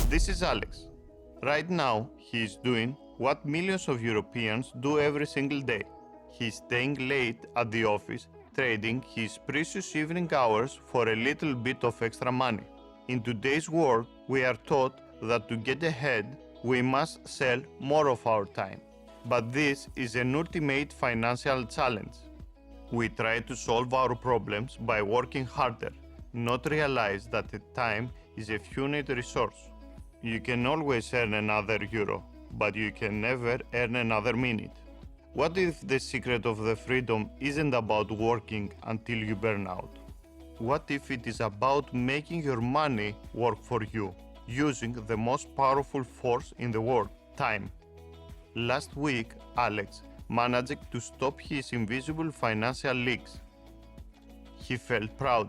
This is Alex. Right now, he is doing what millions of Europeans do every single day. He's staying late at the office, trading his precious evening hours for a little bit of extra money. In today's world, we are taught that to get ahead, we must sell more of our time. But this is an ultimate financial challenge. We try to solve our problems by working harder, not realize that the time is a finite resource. You can always earn another euro, but you can never earn another minute. What if the secret of the freedom isn't about working until you burn out? What if it is about making your money work for you, using the most powerful force in the world, time? Last week, Alex managed to stop his invisible financial leaks. He felt proud,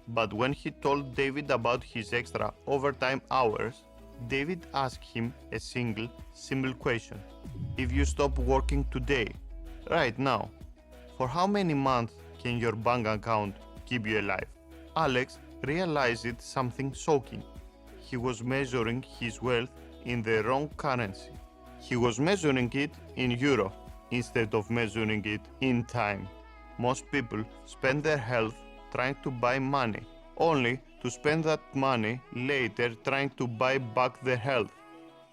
but when he told David about his extra overtime hours, David asked him a simple question. If you stop working today, right now, for how many months can your bank account keep you alive? Alex realized something shocking. He was measuring his wealth in the wrong currency. He was measuring it in euro instead of measuring it in time. Most people spend their health trying to buy money, only to spend that money later trying to buy back their health.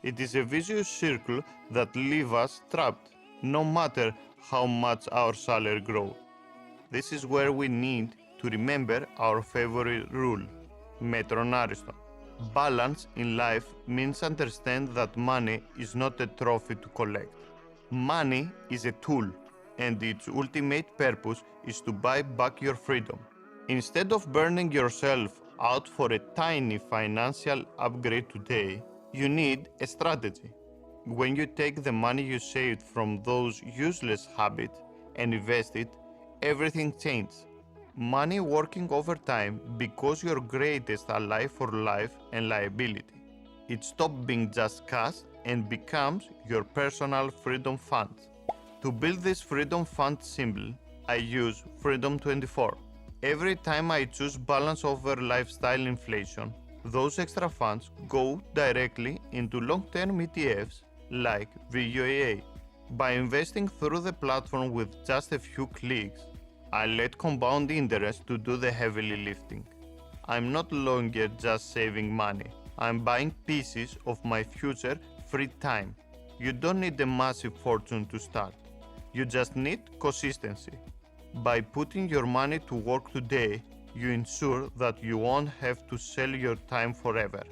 It is a vicious circle that leaves us trapped, no matter how much our salary grows. This is where we need to remember our favorite rule, Metron Ariston. Balance in life means understand that money is not a trophy to collect. Money is a tool, and its ultimate purpose is to buy back your freedom. Instead of burning yourself out for a tiny financial upgrade today, you need a strategy. When you take the money you saved from those useless habits and invest it, everything changes. Money working overtime becomes your greatest ally for life and liability. It stops being just cash and becomes your personal freedom fund. To build this freedom fund symbol, I use Freedom 24. Every time I choose balance over lifestyle inflation, those extra funds go directly into long-term ETFs like VUAA. By investing through the platform with just a few clicks, I let compound interest to do the heavy lifting. I'm not longer just saving money. I'm buying pieces of my future free time. You don't need a massive fortune to start. You just need consistency. By putting your money to work today, you ensure that you won't have to sell your time forever.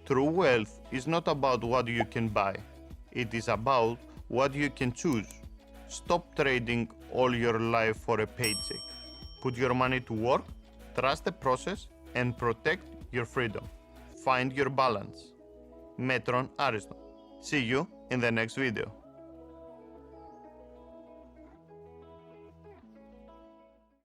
True wealth is not about what you can buy. It is about what you can choose. Stop trading all your life for a paycheck. Put your money to work, trust the process, and protect your freedom. Find your balance. Metron Ariston. See you in the next video.